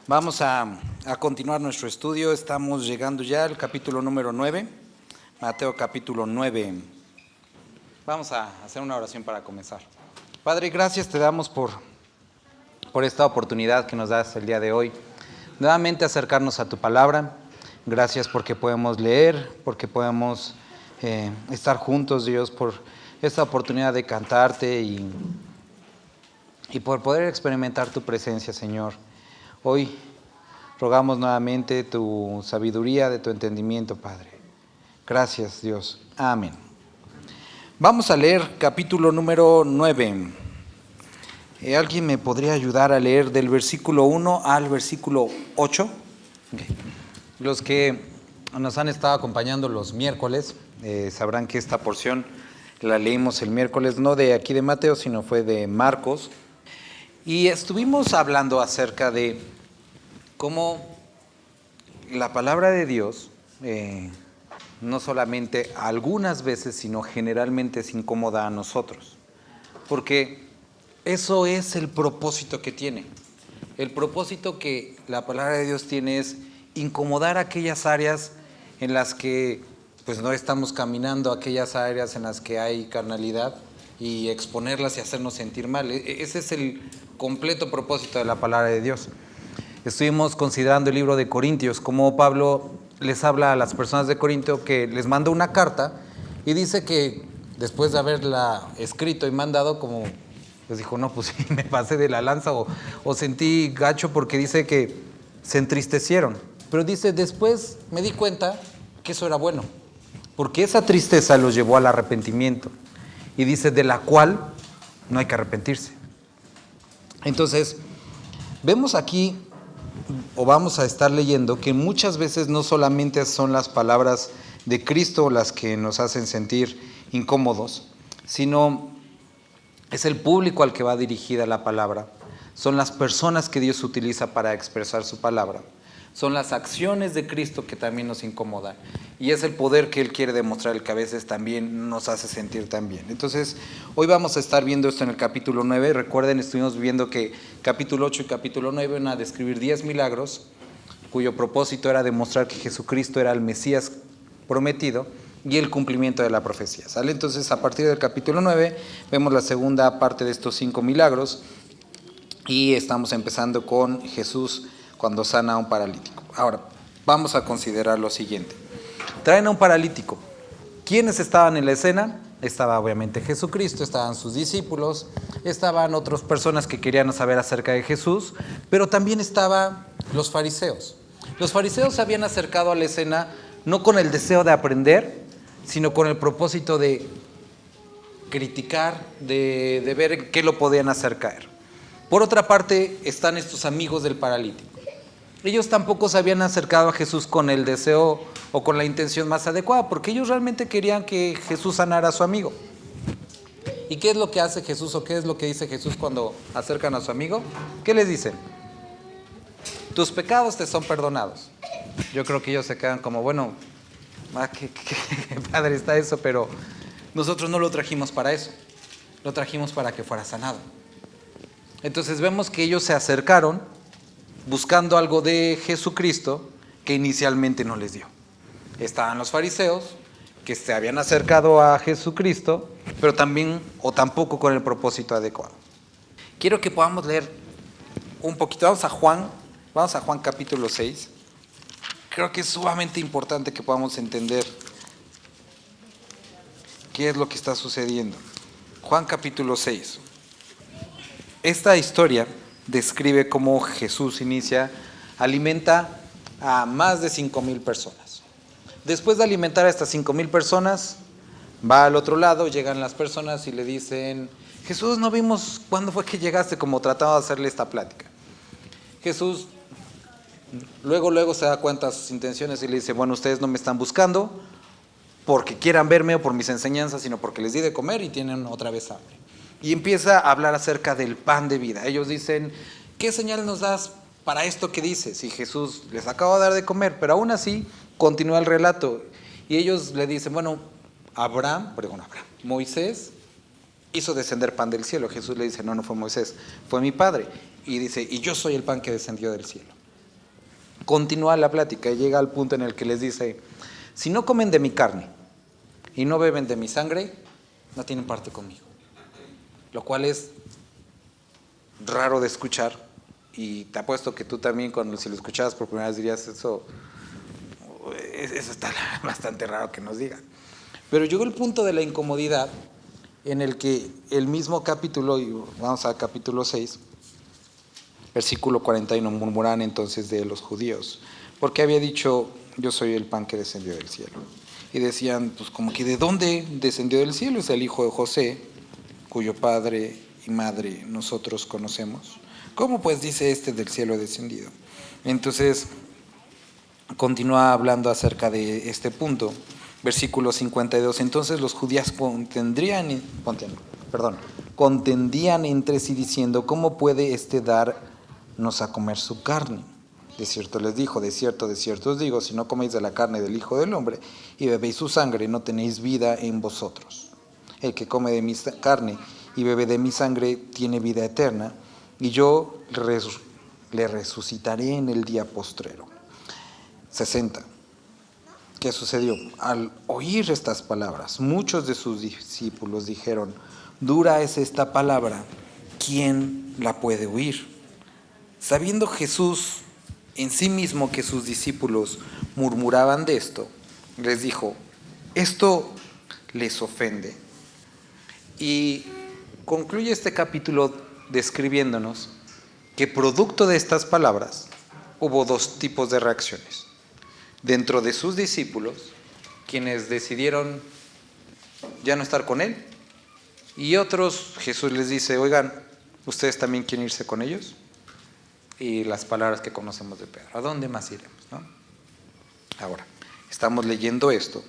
Vamos a continuar nuestro estudio. Estamos llegando ya al capítulo número 9, Mateo capítulo 9. Vamos a hacer una oración para comenzar. Padre, gracias te damos por esta oportunidad que nos das el día de hoy. Nuevamente acercarnos a tu palabra. Gracias porque podemos leer, porque podemos estar juntos, Dios, por esta oportunidad de cantarte y por poder experimentar tu presencia, Señor. Hoy rogamos nuevamente tu sabiduría, de tu entendimiento, Padre. Gracias, Dios. Amén. Vamos a leer capítulo número 9. ¿Alguien me podría ayudar a leer del versículo 1 al versículo 8? Okay. Los que nos han estado acompañando los miércoles sabrán que esta porción la leímos el miércoles, no de aquí de Mateo, sino fue de Marcos. Y estuvimos hablando acerca de cómo la palabra de Dios, no solamente algunas veces, sino generalmente es incómoda a nosotros. Porque eso es el propósito que tiene. El propósito que la palabra de Dios tiene es incomodar aquellas áreas en las que pues no estamos caminando, aquellas áreas en las que hay carnalidad, y exponerlas y hacernos sentir mal. Ese es el completo propósito de la palabra de Dios. Estuvimos considerando el libro de Corintios, cómo Pablo les habla a las personas de Corintio, que les manda una carta y dice que después de haberla escrito y mandado, como les dijo, no, pues sí, me pasé de la lanza o sentí gacho, porque dice que se entristecieron. Pero dice, después me di cuenta que eso era bueno, porque esa tristeza los llevó al arrepentimiento. Y dice, de la cual no hay que arrepentirse. Entonces, vemos aquí, o vamos a estar leyendo, que muchas veces no solamente son las palabras de Cristo las que nos hacen sentir incómodos, sino es el público al que va dirigida la palabra, son las personas que Dios utiliza para expresar su palabra, son las acciones de Cristo que también nos incomodan, y es el poder que Él quiere demostrar, el que a veces también nos hace sentir tan bien. Entonces, hoy vamos a estar viendo esto en el capítulo 9. Recuerden, estuvimos viendo que capítulo 8 y capítulo 9 van a describir 10 milagros, cuyo propósito era demostrar que Jesucristo era el Mesías prometido y el cumplimiento de la profecía, ¿sale? Entonces, a partir del capítulo 9, vemos la segunda parte de estos 5 milagros, y estamos empezando con Jesús cuando sana a un paralítico. Ahora, vamos a considerar lo siguiente. Traen a un paralítico. ¿Quiénes estaban en la escena? Estaba obviamente Jesucristo, estaban sus discípulos, estaban otras personas que querían saber acerca de Jesús, pero también estaban los fariseos. Los fariseos se habían acercado a la escena no con el deseo de aprender, sino con el propósito de criticar, de ver en qué lo podían hacer caer. Por otra parte, están estos amigos del paralítico. Ellos tampoco se habían acercado a Jesús con el deseo o con la intención más adecuada, porque ellos realmente querían que Jesús sanara a su amigo. ¿Y qué es lo que hace Jesús, o qué es lo que dice Jesús cuando acercan a su amigo? ¿Qué les dicen? Tus pecados te son perdonados. Yo creo que ellos se quedan como, bueno, qué padre está eso, pero nosotros no lo trajimos para eso. Lo trajimos para que fuera sanado. Entonces vemos que ellos se acercaron buscando algo de Jesucristo que inicialmente no les dio. Estaban los fariseos que se habían acercado a Jesucristo, pero también o tampoco con el propósito adecuado. Quiero que podamos leer un poquito. Vamos a Juan capítulo 6. Creo que es sumamente importante que podamos entender qué es lo que está sucediendo. Juan capítulo 6. Esta historia describe cómo Jesús alimenta a más de 5,000 personas. Después de alimentar a estas 5,000 personas, va al otro lado, llegan las personas y le dicen, Jesús, no vimos cuándo fue que llegaste, como trataba de hacerle esta plática. Jesús luego se da cuenta de sus intenciones y le dice, bueno, ustedes no me están buscando porque quieran verme o por mis enseñanzas, sino porque les di de comer y tienen otra vez hambre. Y empieza a hablar acerca del pan de vida. Ellos dicen, ¿qué señal nos das para esto que dices? Y Jesús les acaba de dar de comer, pero aún así continúa el relato. Y ellos le dicen, bueno, Moisés hizo descender pan del cielo. Jesús le dice, no, no fue Moisés, fue mi Padre. Y dice, y yo soy el pan que descendió del cielo. Continúa la plática y llega al punto en el que les dice, si no comen de mi carne y no beben de mi sangre, no tienen parte conmigo. Lo cual es raro de escuchar, y te apuesto que tú también, si lo escuchabas por primera vez, dirías, eso está bastante raro que nos diga. Pero llegó el punto de la incomodidad en el que el mismo capítulo, y vamos a capítulo 6, versículo 41, murmuran entonces de los judíos, porque había dicho, yo soy el pan que descendió del cielo. Y decían, pues como que ¿de dónde descendió del cielo? Es el hijo de José, cuyo padre y madre nosotros conocemos. ¿Cómo pues dice del cielo descendido? Entonces continúa hablando acerca de este punto. Versículo 52, entonces los judíos contendían entre sí diciendo, ¿cómo puede darnos a comer su carne? De cierto les dijo, de cierto os digo, si no coméis de la carne del Hijo del Hombre y bebéis su sangre, no tenéis vida en vosotros. El que come de mi carne y bebe de mi sangre tiene vida eterna, y yo le resucitaré en el día postrero. 60. ¿Qué sucedió? Al oír estas palabras, muchos de sus discípulos dijeron, dura es esta palabra, ¿quién la puede oír? Sabiendo Jesús en sí mismo que sus discípulos murmuraban de esto, les dijo, esto les ofende. Y concluye este capítulo describiéndonos que producto de estas palabras hubo dos tipos de reacciones. Dentro de sus discípulos, quienes decidieron ya no estar con él, y otros, Jesús les dice, oigan, ¿ustedes también quieren irse con ellos? Y las palabras que conocemos de Pedro, ¿a dónde más iremos? ¿No? Ahora, estamos leyendo esto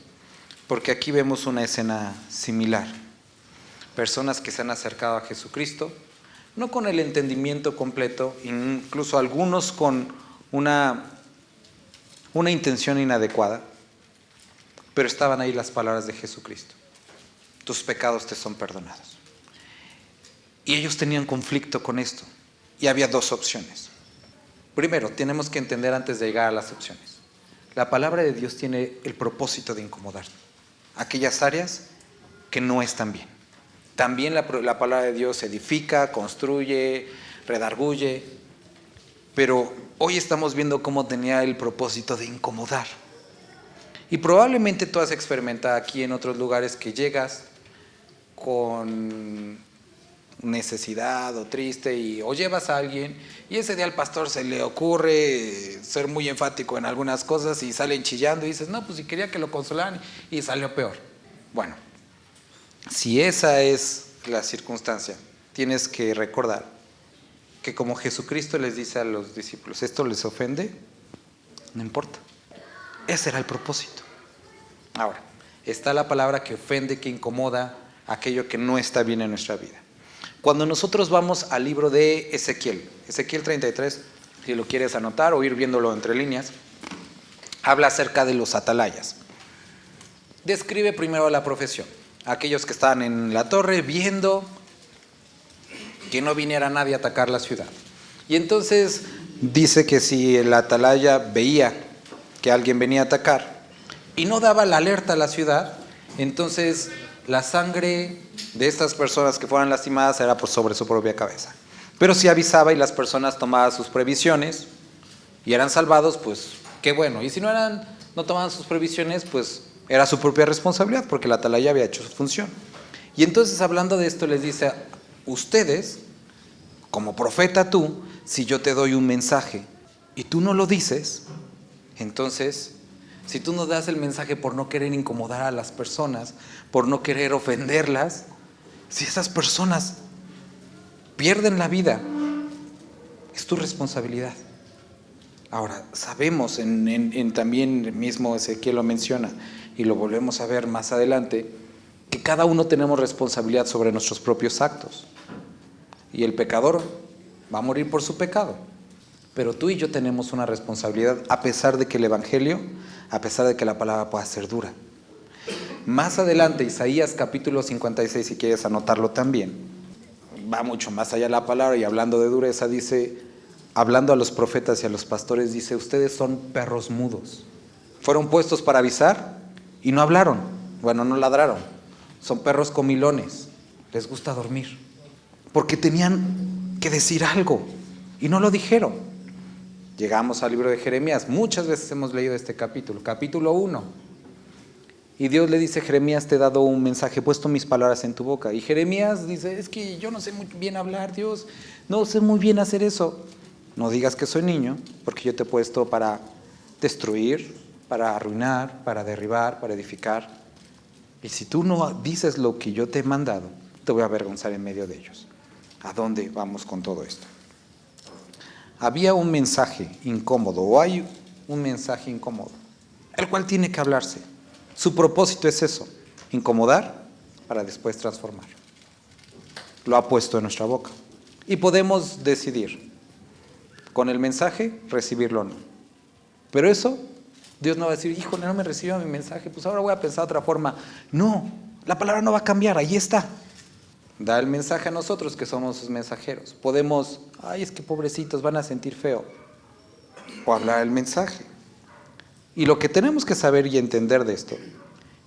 porque aquí vemos una escena similar. Personas que se han acercado a Jesucristo, no con el entendimiento completo, incluso algunos con una intención inadecuada, pero estaban ahí las palabras de Jesucristo. Tus pecados te son perdonados. Y ellos tenían conflicto con esto. Y había dos opciones. Primero, tenemos que entender antes de llegar a las opciones. La palabra de Dios tiene el propósito de incomodar aquellas áreas que no están bien. También la palabra de Dios edifica, construye, redarguye, pero hoy estamos viendo cómo tenía el propósito de incomodar. Y probablemente tú has experimentado aquí en otros lugares que llegas con necesidad o triste o llevas a alguien y ese día al pastor se le ocurre ser muy enfático en algunas cosas y salen chillando y dices, no, pues si quería que lo consolaran y salió peor. Bueno, si esa es la circunstancia, tienes que recordar que como Jesucristo les dice a los discípulos, ¿esto les ofende? No importa. Ese era el propósito. Ahora, está la palabra que ofende, que incomoda, aquello que no está bien en nuestra vida. Cuando nosotros vamos al libro de Ezequiel 33, si lo quieres anotar o ir viéndolo entre líneas, habla acerca de los atalayas. Describe primero la profesión. Aquellos que estaban en la torre viendo que no viniera nadie a atacar la ciudad. Y entonces dice que si el atalaya veía que alguien venía a atacar y no daba la alerta a la ciudad, entonces la sangre de estas personas que fueran lastimadas era por sobre su propia cabeza. Pero si avisaba y las personas tomaban sus previsiones y eran salvados, pues qué bueno. Y si no tomaban sus previsiones, pues era su propia responsabilidad, porque la atalaya había hecho su función. Y entonces, hablando de esto, les dice, ustedes, como profeta tú, si yo te doy un mensaje y tú no lo dices, entonces, si tú no das el mensaje por no querer incomodar a las personas, por no querer ofenderlas, si esas personas pierden la vida, es tu responsabilidad. Ahora, sabemos, también mismo Ezequiel lo menciona, y lo volvemos a ver más adelante, que cada uno tenemos responsabilidad sobre nuestros propios actos. Y el pecador va a morir por su pecado. Pero tú y yo tenemos una responsabilidad, a pesar de que el Evangelio, a pesar de que la palabra pueda ser dura. Más adelante, Isaías capítulo 56, si quieres anotarlo también, va mucho más allá la palabra y hablando de dureza, dice, hablando a los profetas y a los pastores, dice, ustedes son perros mudos. Fueron puestos para avisar y no hablaron, bueno, no ladraron. Son perros comilones, les gusta dormir, porque tenían que decir algo y no lo dijeron. Llegamos al libro de Jeremías, muchas veces hemos leído este capítulo, capítulo 1. Y Dios le dice, Jeremías, te he dado un mensaje, he puesto mis palabras en tu boca. Y Jeremías dice, es que yo no sé muy bien hablar, Dios, no sé muy bien hacer eso. No digas que soy niño, porque yo te he puesto para destruir, para arruinar, para derribar, para edificar. Y si tú no dices lo que yo te he mandado, te voy a avergonzar en medio de ellos. ¿A dónde vamos con todo esto? Había un mensaje incómodo, o hay un mensaje incómodo, el cual tiene que hablarse. Su propósito es eso, incomodar para después transformar. Lo ha puesto en nuestra boca. Y podemos decidir, con el mensaje, recibirlo o no. Pero eso, Dios no va a decir, híjole, no me recibió mi mensaje, pues ahora voy a pensar de otra forma. No, la palabra no va a cambiar, ahí está. Da el mensaje a nosotros que somos sus mensajeros. Podemos, ay, es que pobrecitos, van a sentir feo. O hablar el mensaje. Y lo que tenemos que saber y entender de esto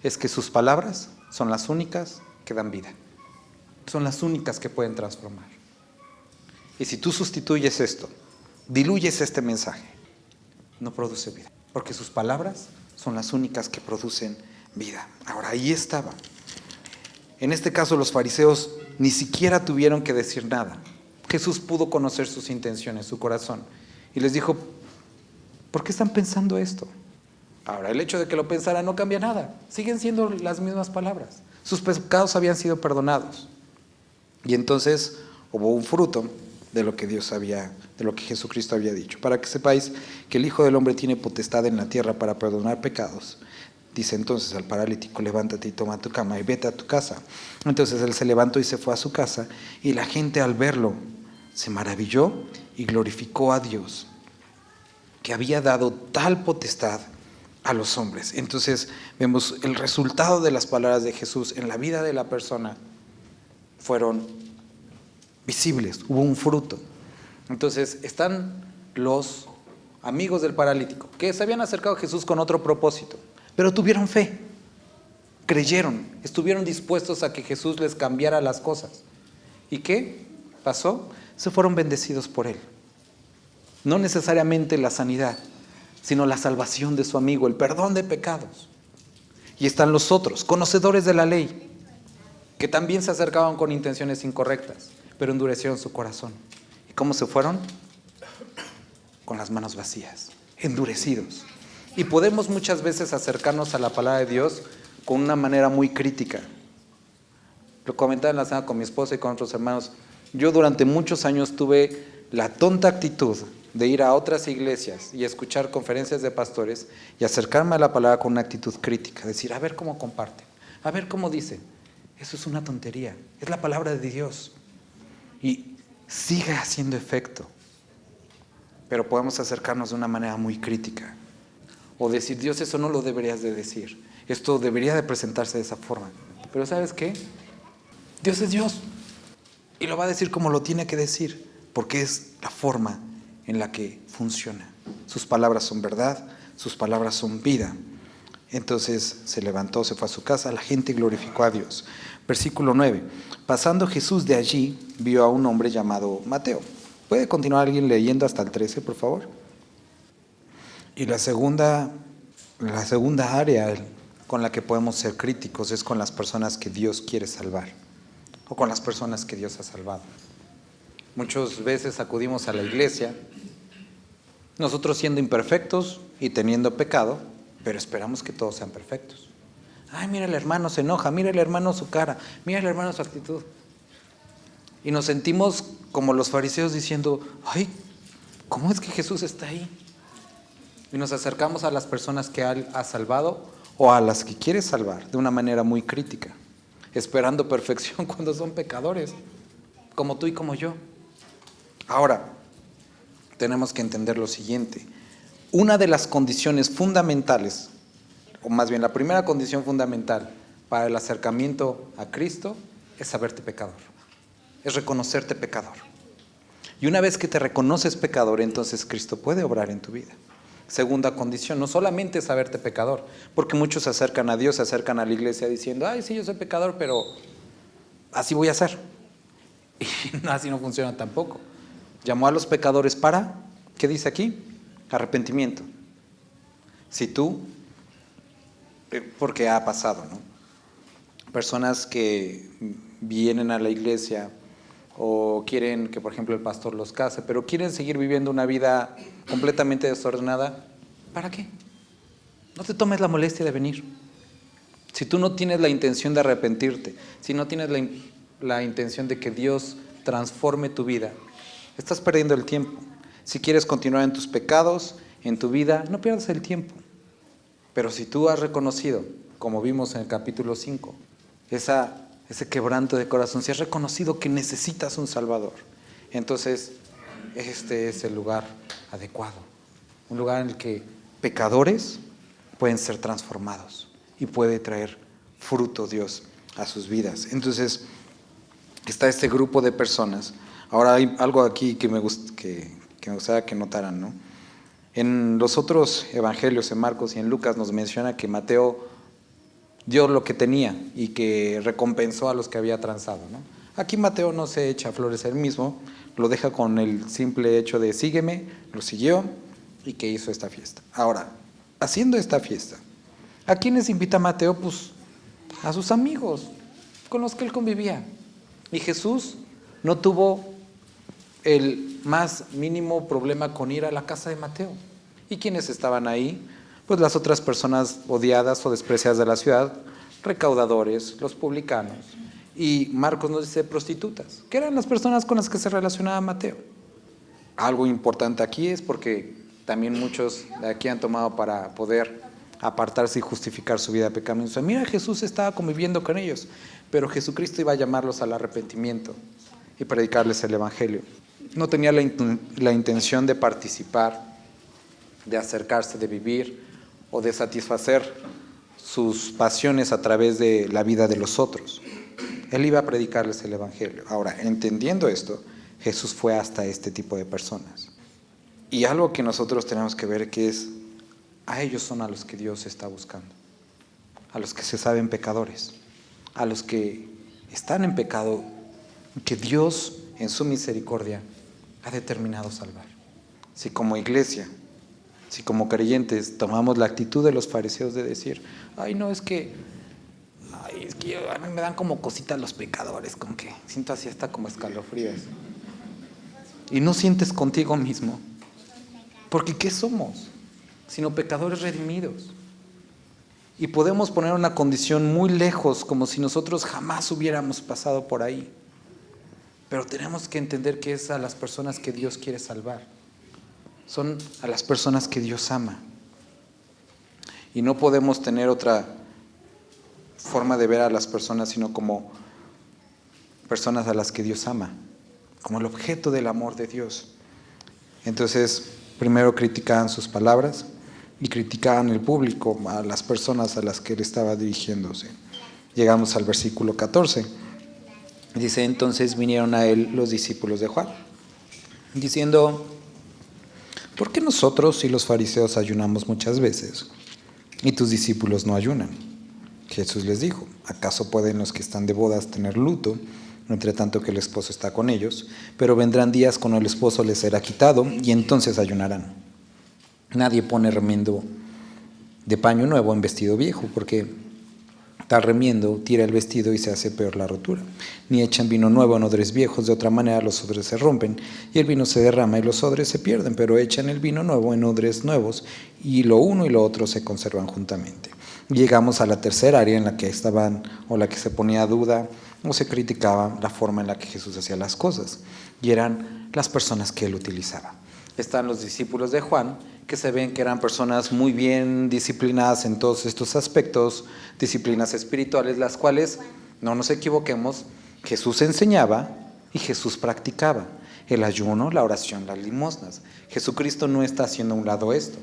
es que sus palabras son las únicas que dan vida. Son las únicas que pueden transformar. Y si tú sustituyes esto, diluyes este mensaje, no produce vida. Porque sus palabras son las únicas que producen vida. Ahora, ahí estaba. En este caso, los fariseos ni siquiera tuvieron que decir nada. Jesús pudo conocer sus intenciones, su corazón. Y les dijo, ¿por qué están pensando esto? Ahora, el hecho de que lo pensara no cambia nada. Siguen siendo las mismas palabras. Sus pecados habían sido perdonados. Y entonces hubo un fruto de lo que de lo que Jesucristo había dicho. Para que sepáis que el Hijo del Hombre tiene potestad en la tierra para perdonar pecados. Dice entonces al paralítico, levántate y toma tu cama y vete a tu casa. Entonces él se levantó y se fue a su casa. Y la gente al verlo se maravilló y glorificó a Dios, que había dado tal potestad a los hombres. Entonces vemos el resultado de las palabras de Jesús en la vida de la persona fueron visibles, hubo un fruto. Entonces están los amigos del paralítico que se habían acercado a Jesús con otro propósito, pero tuvieron fe, creyeron, estuvieron dispuestos a que Jesús les cambiara las cosas. ¿Y qué pasó? Se fueron bendecidos por él. No necesariamente la sanidad, sino la salvación de su amigo, el perdón de pecados. Y están los otros, conocedores de la ley, que también se acercaban con intenciones incorrectas, pero endurecieron su corazón. ¿Y cómo se fueron? Con las manos vacías, endurecidos. Y podemos muchas veces acercarnos a la palabra de Dios con una manera muy crítica. Lo comentaba en la cena con mi esposa y con otros hermanos. Yo durante muchos años tuve la tonta actitud de ir a otras iglesias y escuchar conferencias de pastores y acercarme a la palabra con una actitud crítica, decir, a ver cómo comparten, a ver cómo dicen. Eso es una tontería, es la palabra de Dios y sigue haciendo efecto, pero podemos acercarnos de una manera muy crítica o decir, Dios, eso no lo deberías de decir, esto debería de presentarse de esa forma, pero ¿sabes qué? Dios es Dios y lo va a decir como lo tiene que decir, porque es la forma en la que funciona. Sus palabras son verdad, sus palabras son vida. Entonces se levantó, se fue a su casa, la gente glorificó a Dios. Versículo 9. Pasando Jesús de allí, vio a un hombre llamado Mateo. ¿Puede continuar alguien leyendo hasta el 13, por favor? Y la segunda área con la que podemos ser críticos es con las personas que Dios quiere salvar o con las personas que Dios ha salvado. Muchas veces acudimos a la iglesia, nosotros siendo imperfectos y teniendo pecado, pero esperamos que todos sean perfectos. Ay, mira, el hermano se enoja, mira el hermano su cara, mira el hermano su actitud. Y nos sentimos como los fariseos diciendo, ay, ¿cómo es que Jesús está ahí? Y nos acercamos a las personas que Él ha salvado o a las que quiere salvar de una manera muy crítica, esperando perfección cuando son pecadores, como tú y como yo. Ahora, tenemos que entender lo siguiente. Una de las condiciones fundamentales, o más bien la primera condición fundamental para el acercamiento a Cristo es saberte pecador, es reconocerte pecador. Y una vez que te reconoces pecador, entonces Cristo puede obrar en tu vida. Segunda condición, no solamente saberte pecador, porque muchos se acercan a Dios, se acercan a la iglesia diciendo, ay, sí, yo soy pecador, pero así voy a ser. Y así no funciona tampoco. Llamó a los pecadores para, ¿qué dice aquí? Arrepentimiento. Si tú, porque ha pasado, ¿no? Personas que vienen a la iglesia o quieren que, por ejemplo, el pastor los case, pero quieren seguir viviendo una vida completamente desordenada, ¿para qué? No te tomes la molestia de venir. Si tú no tienes la intención de arrepentirte, si no tienes la intención de que Dios transforme tu vida, estás perdiendo el tiempo. Si quieres continuar en tus pecados, en tu vida, no pierdas el tiempo. Pero si tú has reconocido, como vimos en el capítulo 5, ese quebranto de corazón, si has reconocido que necesitas un Salvador, entonces este es el lugar adecuado. Un lugar en el que pecadores pueden ser transformados y puede traer fruto Dios a sus vidas. Entonces está este grupo de personas. Ahora hay algo aquí que me gustaría que notaran, ¿no? En los otros evangelios, en Marcos y en Lucas, nos menciona que Mateo dio lo que tenía y que recompensó a los que había transado, ¿no? Aquí Mateo no se echa flores él mismo, lo deja con el simple hecho de sígueme, lo siguió y que hizo esta fiesta. Ahora, haciendo esta fiesta, ¿a quiénes invita Mateo? Pues a sus amigos con los que él convivía. Y Jesús no tuvo el más mínimo problema con ir a la casa de Mateo. ¿Y quiénes estaban ahí? Pues las otras personas odiadas o despreciadas de la ciudad, recaudadores, los publicanos. Y Marcos nos dice prostitutas, que eran las personas con las que se relacionaba Mateo. Algo importante aquí es porque también muchos de aquí han tomado para poder apartarse y justificar su vida pecaminosa. Mira, Jesús estaba conviviendo con ellos, pero Jesucristo iba a llamarlos al arrepentimiento y predicarles el evangelio. No tenía la intención de participar, de acercarse, de vivir o de satisfacer sus pasiones a través de la vida de los otros. Él iba a predicarles el evangelio. Ahora, entendiendo esto, Jesús fue hasta este tipo de personas. Y algo que nosotros tenemos que ver que es, a ellos son a los que Dios está buscando, a los que se saben pecadores, a los que están en pecado, que Dios en su misericordia ha determinado salvar. Si como iglesia, si como creyentes tomamos la actitud de los fariseos de decir, ay no, es que a mí me dan como cositas los pecadores, como que siento así hasta como escalofríos. Y no sientes contigo mismo, porque ¿qué somos? Sino pecadores redimidos. Y podemos poner una condición muy lejos, como si nosotros jamás hubiéramos pasado por ahí. Pero tenemos que entender que es a las personas que Dios quiere salvar. Son a las personas que Dios ama. Y no podemos tener otra forma de ver a las personas, sino como personas a las que Dios ama, como el objeto del amor de Dios. Entonces, primero criticaban sus palabras y criticaban el público, a las personas a las que él estaba dirigiéndose. Llegamos al versículo 14. Dice, entonces vinieron a él los discípulos de Juan, diciendo, ¿por qué nosotros y los fariseos ayunamos muchas veces y tus discípulos no ayunan? Jesús les dijo, ¿acaso pueden los que están de bodas tener luto, entre tanto que el esposo está con ellos? Pero vendrán días cuando el esposo les será quitado y entonces ayunarán. Nadie pone remiendo de paño nuevo en vestido viejo, porque tal remiendo tira el vestido y se hace peor la rotura. Ni echan vino nuevo en odres viejos, de otra manera los odres se rompen y el vino se derrama y los odres se pierden, pero echan el vino nuevo en odres nuevos y lo uno y lo otro se conservan juntamente. Llegamos a la tercera área en la que estaban, o la que se ponía a duda o se criticaba la forma en la que Jesús hacía las cosas, y eran las personas que él utilizaba. Están los discípulos de Juan, que se ven que eran personas muy bien disciplinadas en todos estos aspectos, disciplinas espirituales, las cuales, no nos equivoquemos, Jesús enseñaba y Jesús practicaba. El ayuno, la oración, las limosnas. Jesucristo no está haciendo a un lado esto.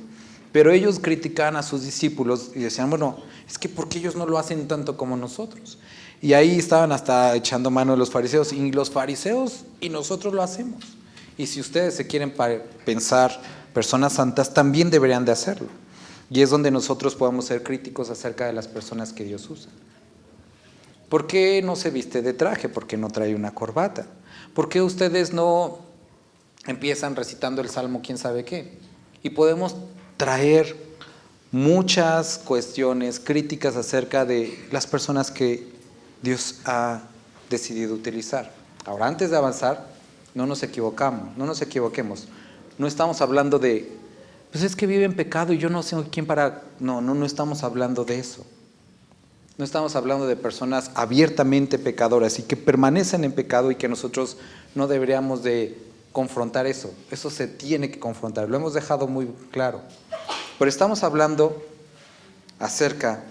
Pero ellos criticaban a sus discípulos y decían, bueno, es que ¿por qué ellos no lo hacen tanto como nosotros? Y ahí estaban hasta echando mano de los fariseos, y los fariseos y nosotros lo hacemos. Y si ustedes se quieren pensar personas santas, también deberían de hacerlo. Y es donde nosotros podemos ser críticos acerca de las personas que Dios usa. ¿Por qué no se viste de traje? ¿Por qué no trae una corbata? ¿Por qué ustedes no empiezan recitando el Salmo quién sabe qué? Y podemos traer muchas cuestiones críticas acerca de las personas que Dios ha decidido utilizar. Ahora, antes de avanzar, no nos equivoquemos. No estamos hablando de, pues es que vive en pecado y yo no sé quién para... No estamos hablando de eso. No estamos hablando de personas abiertamente pecadoras y que permanecen en pecado y que nosotros no deberíamos de confrontar eso. Eso se tiene que confrontar, lo hemos dejado muy claro. Pero estamos hablando acerca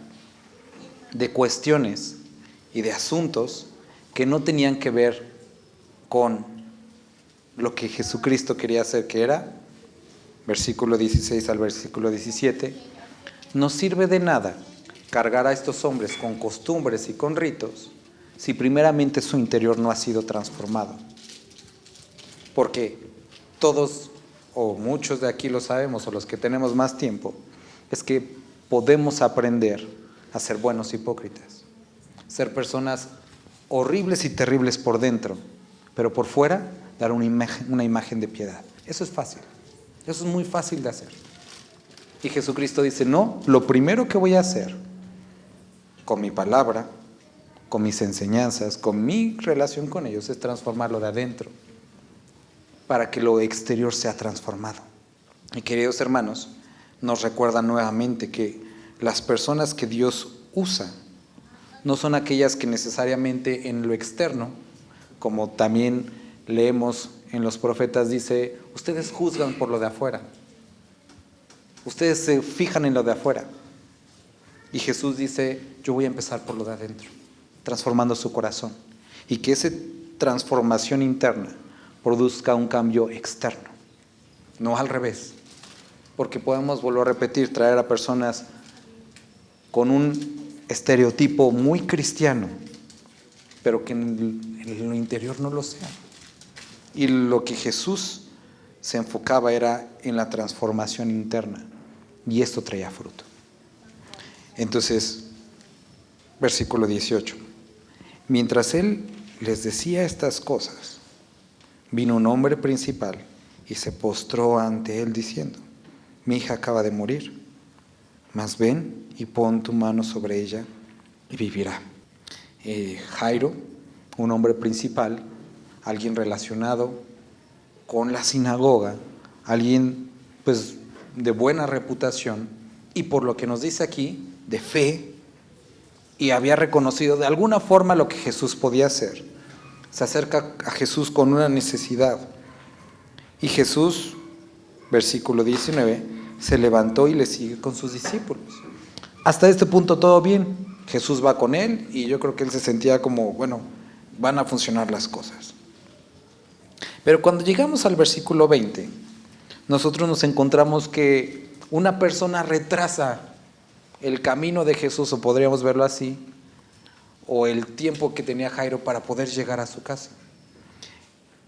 de cuestiones y de asuntos que no tenían que ver con lo que Jesucristo quería hacer, que era, versículo 16 al versículo 17, no sirve de nada cargar a estos hombres con costumbres y con ritos si primeramente su interior no ha sido transformado. Porque todos o muchos de aquí lo sabemos, o los que tenemos más tiempo, es que podemos aprender a ser buenos hipócritas, ser personas horribles y terribles por dentro, pero por fuera dar una imagen de piedad. Eso es fácil, eso es muy fácil de hacer. Y Jesucristo dice, no, lo primero que voy a hacer con mi palabra, con mis enseñanzas, con mi relación con ellos, es transformarlo de adentro, para que lo exterior sea transformado. Y queridos hermanos, nos recuerda nuevamente que las personas que Dios usa no son aquellas que necesariamente en lo externo, como también leemos en los profetas, dice, ustedes juzgan por lo de afuera, ustedes se fijan en lo de afuera. Y Jesús dice, yo voy a empezar por lo de adentro, transformando su corazón, y que esa transformación interna produzca un cambio externo, no al revés, porque podemos, vuelvo a repetir, traer a personas con un estereotipo muy cristiano, pero que en lo interior no lo sea. Y lo que Jesús se enfocaba era en la transformación interna, y esto traía fruto. Entonces, versículo 18. Mientras él les decía estas cosas, vino un hombre principal y se postró ante él diciendo, mi hija acaba de morir, mas ven y pon tu mano sobre ella y vivirá. Jairo, un hombre principal, alguien relacionado con la sinagoga, alguien pues de buena reputación, y por lo que nos dice aquí, de fe, y había reconocido de alguna forma lo que Jesús podía hacer. Se acerca a Jesús con una necesidad. Y Jesús, versículo 19, se levantó y le sigue con sus discípulos. Hasta este punto todo bien. Jesús va con él y yo creo que él se sentía como, bueno, van a funcionar las cosas. Pero cuando llegamos al versículo 20, nosotros nos encontramos que una persona retrasa el camino de Jesús, o podríamos verlo así, o el tiempo que tenía Jairo para poder llegar a su casa.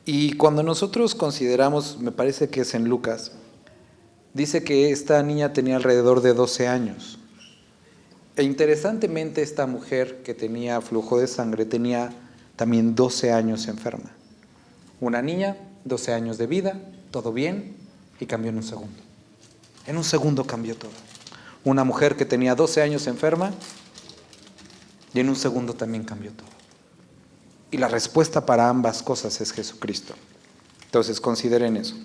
Y cuando nosotros consideramos, me parece que es en Lucas, dice que esta niña tenía alrededor de 12 años. E interesantemente esta mujer que tenía flujo de sangre tenía también 12 años enferma. Una niña, 12 años de vida, todo bien, y cambió en un segundo. En un segundo cambió todo. Una mujer que tenía 12 años enferma y en un segundo también cambió todo. Y la respuesta para ambas cosas es Jesucristo. Entonces consideren eso.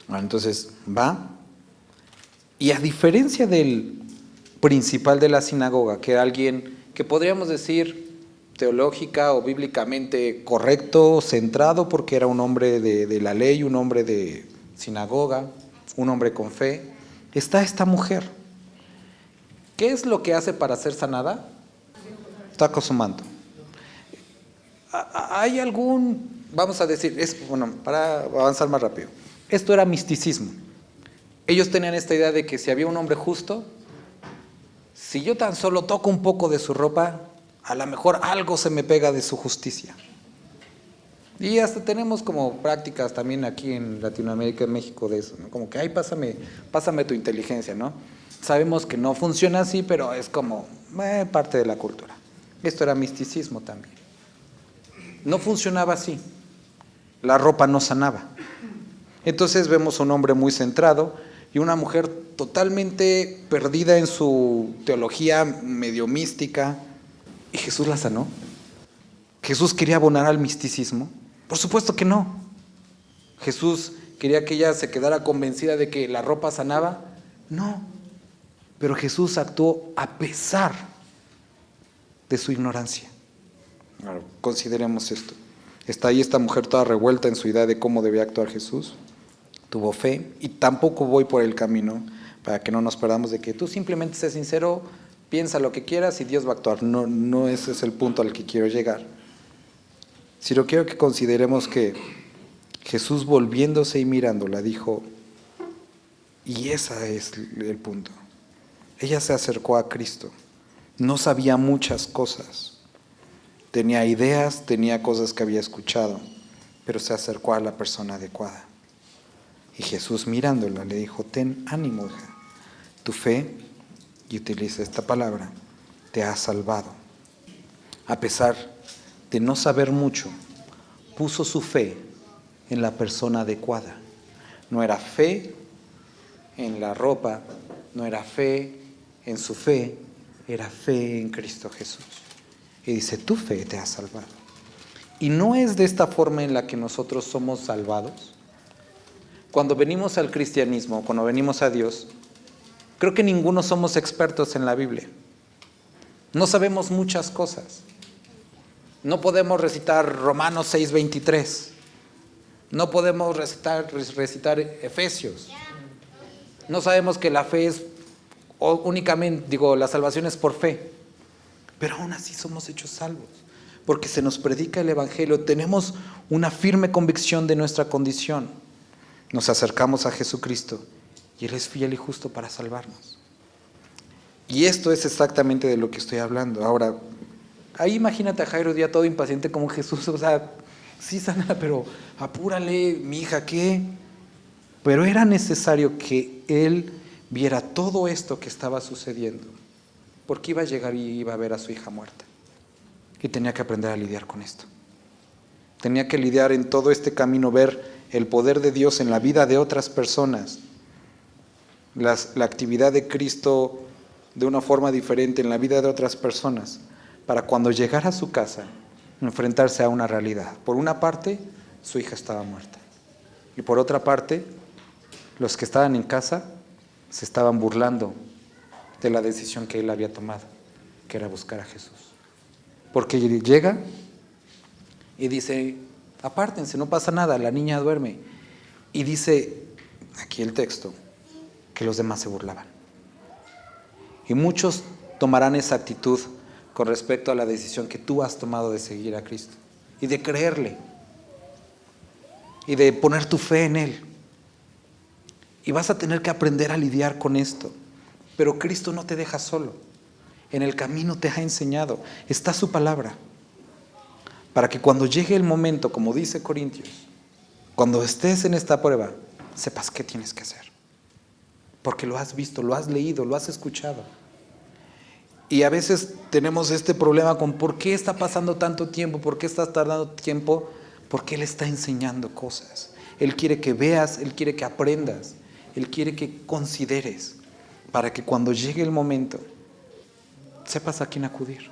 Bueno, entonces va, y a diferencia del principal de la sinagoga, que era alguien que podríamos decir teológica o bíblicamente correcto, centrado, porque era un hombre de la ley, un hombre de sinagoga, un hombre con fe, está esta mujer. ¿Qué es lo que hace para ser sanada? Toca su manto. ¿Hay algún, vamos a decir, para avanzar más rápido, esto era misticismo? Ellos tenían esta idea de que si había un hombre justo, si yo tan solo toco un poco de su ropa, a lo mejor algo se me pega de su justicia. Y hasta tenemos como prácticas también aquí en Latinoamérica, en México, de eso, ¿no? Como que, ay, pásame tu inteligencia, ¿no? Sabemos que no funciona así, pero es como parte de la cultura. Esto era misticismo también. No funcionaba así. La ropa no sanaba. Entonces vemos un hombre muy centrado y una mujer totalmente perdida en su teología medio mística. ¿Y Jesús la sanó? ¿Jesús quería abonar al misticismo? Por supuesto que no. ¿Jesús quería que ella se quedara convencida de que la ropa sanaba? No. Pero Jesús actuó a pesar de su ignorancia. Ahora, consideremos esto. Está ahí esta mujer toda revuelta en su idea de cómo debía actuar Jesús. Tuvo fe y tampoco voy por el camino para que no nos perdamos de que tú simplemente sé sincero, piensa lo que quieras y Dios va a actuar. No ese es el punto al que quiero llegar. Sino quiero que consideremos que Jesús, volviéndose y mirándola, dijo, y ese es el punto. Ella se acercó a Cristo. No sabía muchas cosas. Tenía ideas, tenía cosas que había escuchado, pero se acercó a la persona adecuada. Y Jesús, mirándola, le dijo, ten ánimo, hija. Tu fe, y utiliza esta palabra, te ha salvado. A pesar de no saber mucho, puso su fe en la persona adecuada. No era fe en la ropa, no era fe en su fe, era fe en Cristo Jesús. Y dice, tu fe te ha salvado. Y no es de esta forma en la que nosotros somos salvados. Cuando venimos al cristianismo, cuando venimos a Dios, creo que ninguno somos expertos en la Biblia. No sabemos muchas cosas. No podemos recitar Romanos 6:23. No podemos recitar Efesios. No sabemos que la fe es únicamente, la salvación es por fe. Pero aún así somos hechos salvos. Porque se nos predica el Evangelio. Tenemos una firme convicción de nuestra condición. Nos acercamos a Jesucristo y Él es fiel y justo para salvarnos. Y esto es exactamente de lo que estoy hablando. Ahora, ahí imagínate a Jairo ya todo impaciente como Jesús, o sea, sí sana, pero apúrale, mi hija, ¿qué? Pero era necesario que él viera todo esto que estaba sucediendo, porque iba a llegar y iba a ver a su hija muerta. Y tenía que aprender a lidiar con esto. Tenía que lidiar en todo este camino, ver el poder de Dios en la vida de otras personas, la actividad de Cristo de una forma diferente en la vida de otras personas, para cuando llegara a su casa, enfrentarse a una realidad. Por una parte, su hija estaba muerta. Y por otra parte, los que estaban en casa se estaban burlando de la decisión que él había tomado, que era buscar a Jesús. Porque llega y dice, apártense, no pasa nada, la niña duerme. Y dice, aquí el texto, que los demás se burlaban. Y muchos tomarán esa actitud con respecto a la decisión que tú has tomado de seguir a Cristo y de creerle y de poner tu fe en Él. Y vas a tener que aprender a lidiar con esto. Pero Cristo no te deja solo. En el camino te ha enseñado. Está su palabra. Para que cuando llegue el momento, como dice Corintios, cuando estés en esta prueba, sepas qué tienes que hacer. Porque lo has visto, lo has leído, lo has escuchado. Y a veces tenemos este problema con ¿por qué está pasando tanto tiempo? ¿Por qué estás tardando tiempo? Porque Él está enseñando cosas. Él quiere que veas, Él quiere que aprendas, Él quiere que consideres, para que cuando llegue el momento, sepas a quién acudir.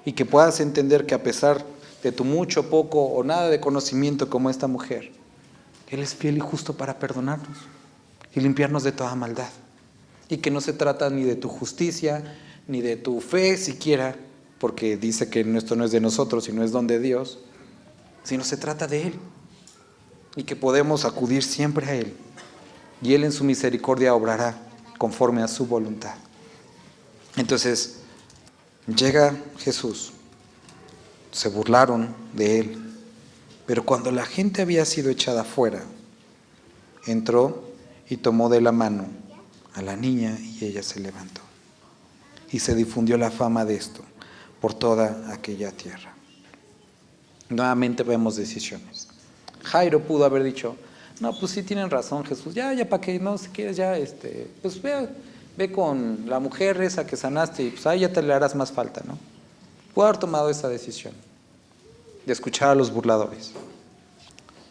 Y que puedas entender que a pesar de tu mucho, poco o nada de conocimiento como esta mujer, Él es fiel y justo para perdonarnos y limpiarnos de toda maldad. Y que no se trata ni de tu justicia, ni de tu fe siquiera, porque dice que esto no es de nosotros, sino es don de Dios, sino se trata de Él. Y que podemos acudir siempre a Él. Y Él en su misericordia obrará conforme a su voluntad. Entonces, llega Jesús. Se burlaron de Él. Pero cuando la gente había sido echada fuera, entró y tomó de la mano a la niña y ella se levantó. Y se difundió la fama de esto por toda aquella tierra. Nuevamente vemos decisiones. Jairo pudo haber dicho, no, pues sí tienen razón Jesús, ya para que no, si quieres ya, pues ve con la mujer esa que sanaste y pues ahí ya te le harás más falta, ¿no? Pudo haber tomado esa decisión de escuchar a los burladores.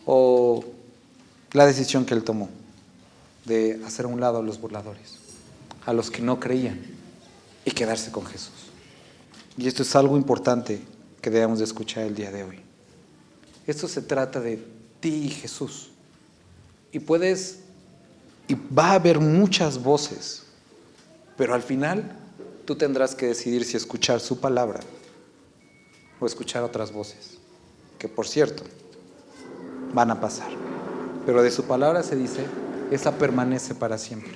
O la decisión que él tomó de hacer a un lado a los burladores, a los que no creían, y quedarse con Jesús. Y esto es algo importante que debemos de escuchar el día de hoy. Esto se trata de ti y Jesús. Y va a haber muchas voces, pero al final tú tendrás que decidir si escuchar su palabra o escuchar otras voces, que por cierto, van a pasar. Pero de su palabra se dice, esa permanece para siempre.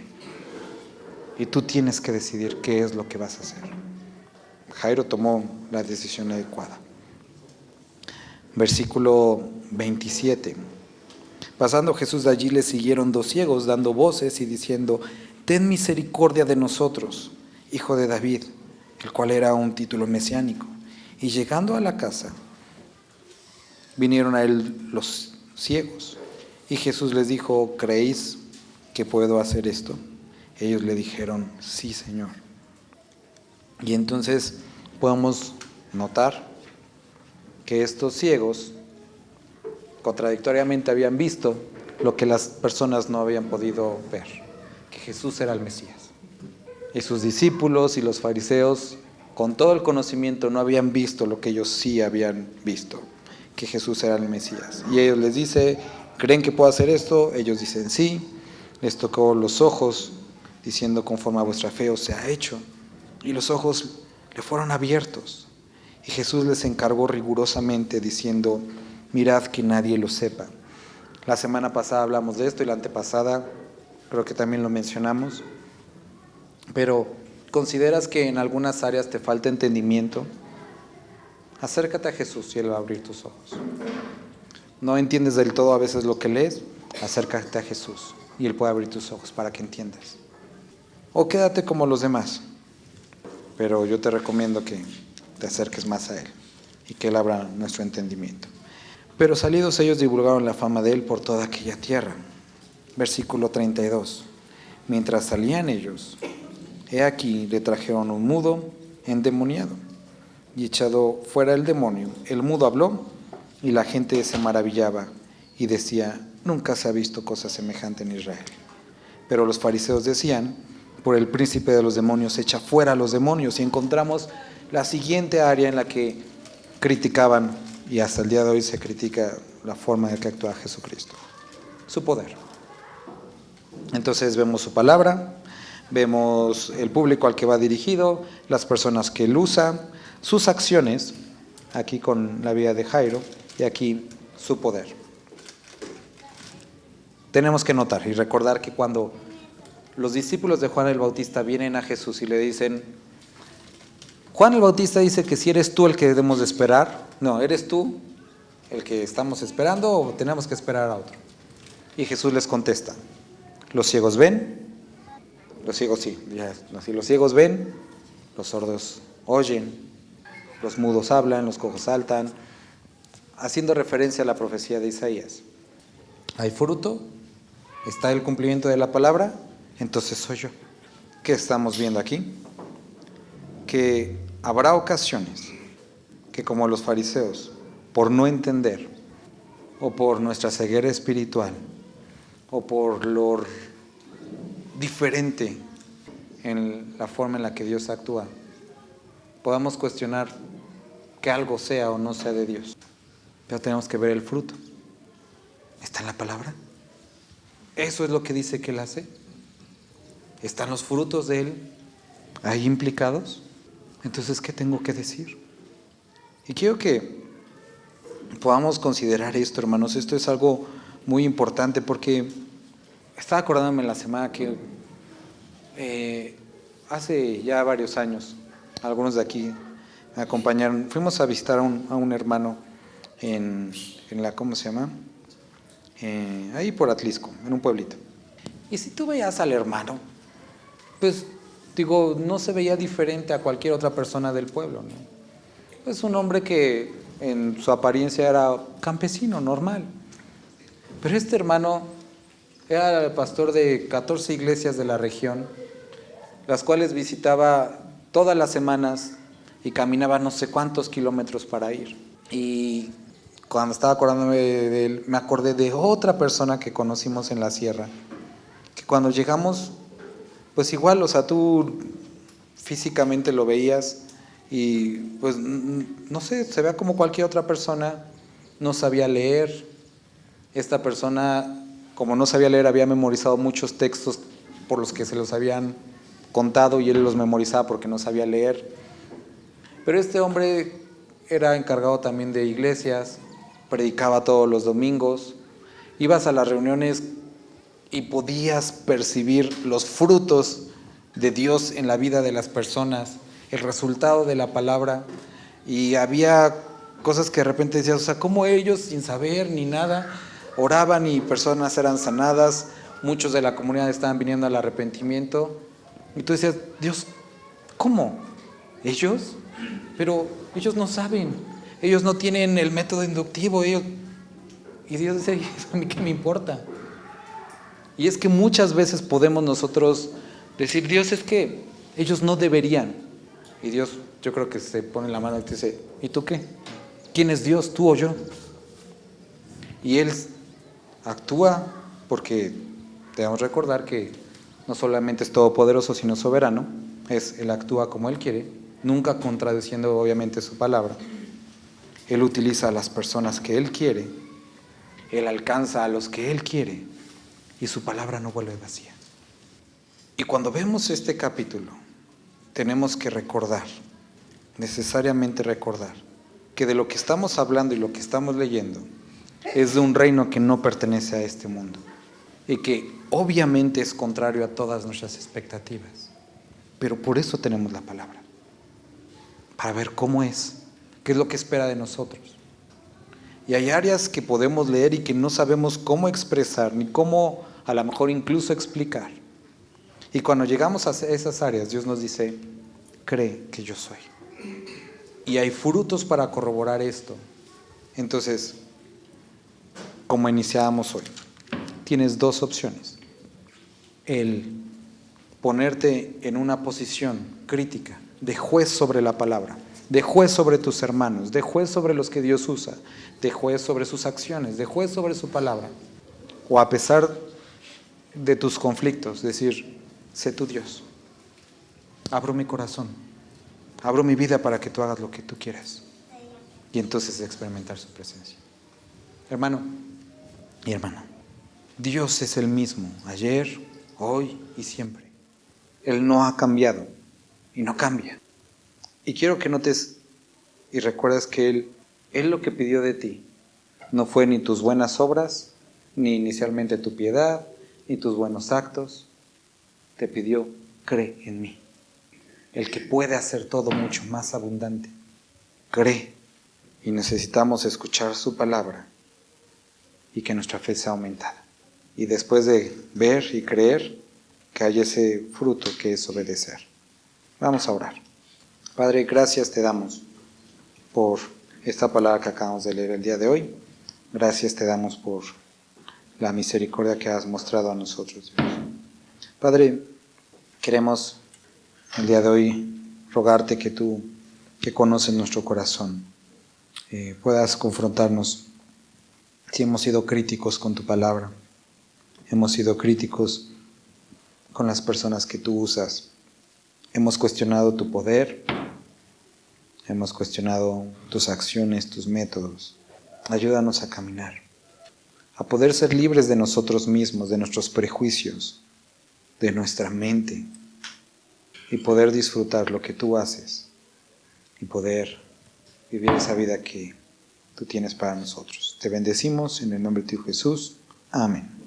Y tú tienes que decidir qué es lo que vas a hacer. Jairo tomó la decisión adecuada. Versículo 27. Pasando Jesús de allí, le siguieron 2 ciegos, dando voces y diciendo, ten misericordia de nosotros, hijo de David, el cual era un título mesiánico. Y llegando a la casa, vinieron a él los ciegos. Y Jesús les dijo, ¿creéis que puedo hacer esto? Ellos le dijeron, sí, Señor. Y entonces podemos notar que estos ciegos contradictoriamente habían visto lo que las personas no habían podido ver, que Jesús era el Mesías. Y sus discípulos y los fariseos, con todo el conocimiento, no habían visto lo que ellos sí habían visto, que Jesús era el Mesías. Y ellos les dice, ¿creen que puedo hacer esto? Ellos dicen sí. Les tocó los ojos, diciendo, conforme a vuestra fe os se ha hecho. Y los ojos le fueron abiertos. Y Jesús les encargó rigurosamente, diciendo, mirad que nadie lo sepa. La semana pasada hablamos de esto y la antepasada creo que también lo mencionamos. Pero, ¿consideras que en algunas áreas te falta entendimiento? Acércate a Jesús y Él va a abrir tus ojos. No entiendes del todo a veces lo que lees, acércate a Jesús y Él puede abrir tus ojos para que entiendas. O quédate como los demás, pero yo te recomiendo que te acerques más a Él y que Él abra nuestro entendimiento. Pero salidos ellos divulgaron la fama de Él por toda aquella tierra. Versículo 32. Mientras salían ellos, he aquí le trajeron un mudo endemoniado, y echado fuera el demonio, el mudo habló, y la gente se maravillaba y decía, nunca se ha visto cosa semejante en Israel. Pero los fariseos decían, por el príncipe de los demonios echa fuera a los demonios. Y encontramos la siguiente área en la que criticaban, y hasta el día de hoy se critica la forma en que actúa Jesucristo, su poder. Entonces vemos su palabra, vemos el público al que va dirigido, las personas que él usa, sus acciones, aquí con la vida de Jairo, y aquí su poder. Tenemos que notar y recordar que cuando los discípulos de Juan el Bautista vienen a Jesús y le dicen, Juan el Bautista dice que si eres tú el que debemos de esperar, no, ¿eres tú el que estamos esperando o tenemos que esperar a otro? Y Jesús les contesta, los ciegos ven, los ciegos sí, los ciegos ven, los sordos oyen, los mudos hablan, los cojos saltan, haciendo referencia a la profecía de Isaías. ¿Hay fruto? ¿Está el cumplimiento de la palabra? Entonces soy yo. ¿Qué estamos viendo aquí? Que habrá ocasiones que, como los fariseos, por no entender, o por nuestra ceguera espiritual, o por lo diferente en la forma en la que Dios actúa, podamos cuestionar que algo sea o no sea de Dios. Pero tenemos que ver el fruto. ¿Está en la palabra? Eso es lo que dice que Él hace. ¿Están los frutos de Él ahí implicados? Entonces, ¿qué tengo que decir? Y quiero que podamos considerar esto, hermanos. Esto es algo muy importante porque estaba acordándome la semana que hace ya varios años, algunos de aquí me acompañaron. Fuimos a visitar a un hermano en la, ¿cómo se llama? Ahí por Atlisco, en un pueblito. Y si tú veías al hermano, pues digo, no se veía diferente a cualquier otra persona del pueblo, ¿no? Es un hombre que en su apariencia era campesino, normal. Pero este hermano era el pastor de 14 iglesias de la región, las cuales visitaba todas las semanas y caminaba no sé cuántos kilómetros para ir. Y cuando estaba acordándome de él, me acordé de otra persona que conocimos en la sierra, que cuando llegamos, pues igual, o sea, tú físicamente lo veías y pues no sé, se veía como cualquier otra persona, no sabía leer. Esta persona, como no sabía leer, había memorizado muchos textos por los que se los habían contado y él los memorizaba porque no sabía leer. Pero este hombre era encargado también de iglesias, predicaba todos los domingos, ibas a las reuniones y podías percibir los frutos de Dios en la vida de las personas, el resultado de la palabra, y había cosas que de repente decías, o sea, ¿cómo ellos sin saber ni nada oraban y personas eran sanadas? Muchos de la comunidad estaban viniendo al arrepentimiento, y tú decías, Dios, ¿cómo? ¿Ellos? Pero ellos no saben, ellos no tienen el método inductivo, y Dios dice, ¿a mí qué me importa? Y es que muchas veces podemos nosotros decir, Dios, es que ellos no deberían. Y Dios, yo creo que se pone la mano y te dice, ¿y tú qué? ¿Quién es Dios, tú o yo? Y Él actúa porque debemos recordar que no solamente es todopoderoso, sino soberano. Él actúa como Él quiere, nunca contradiciendo obviamente su palabra. Él utiliza a las personas que Él quiere, Él alcanza a los que Él quiere, y su palabra no vuelve vacía. Y cuando vemos este capítulo, tenemos que recordar, necesariamente recordar, que de lo que estamos hablando y lo que estamos leyendo es de un reino que no pertenece a este mundo y que obviamente es contrario a todas nuestras expectativas. Pero por eso tenemos la palabra, para ver cómo es, qué es lo que espera de nosotros. Y hay áreas que podemos leer y que no sabemos cómo expresar, ni cómo a lo mejor incluso explicar. Y cuando llegamos a esas áreas, Dios nos dice, cree que yo soy. Y hay frutos para corroborar esto. Entonces, como iniciábamos hoy, tienes dos opciones. El ponerte en una posición crítica, de juez sobre la palabra, de juez sobre tus hermanos, de juez sobre los que Dios usa, de juez sobre sus acciones, de juez sobre su palabra. O a pesar de tus conflictos, decir, sé tu Dios. Abro mi corazón, abro mi vida para que tú hagas lo que tú quieras. Y entonces experimentar su presencia. Hermano y hermana, Dios es el mismo, ayer, hoy y siempre. Él no ha cambiado y no cambia. Y quiero que notes y recuerdes que Él lo que pidió de ti no fue ni tus buenas obras, ni inicialmente tu piedad, ni tus buenos actos. Te pidió, cree en mí. El que puede hacer todo mucho más abundante. Cree. Y necesitamos escuchar su palabra y que nuestra fe sea aumentada. Y después de ver y creer, que haya ese fruto que es obedecer. Vamos a orar. Padre, gracias te damos por esta palabra que acabamos de leer el día de hoy. Gracias te damos por la misericordia que has mostrado a nosotros, Dios. Padre, queremos el día de hoy rogarte que tú, que conoces nuestro corazón, puedas confrontarnos si hemos sido críticos con tu palabra, hemos sido críticos con las personas que tú usas, hemos cuestionado tu poder, hemos cuestionado tus acciones, tus métodos. Ayúdanos a caminar, a poder ser libres de nosotros mismos, de nuestros prejuicios, de nuestra mente, y poder disfrutar lo que tú haces y poder vivir esa vida que tú tienes para nosotros. Te bendecimos en el nombre de tu Jesús. Amén.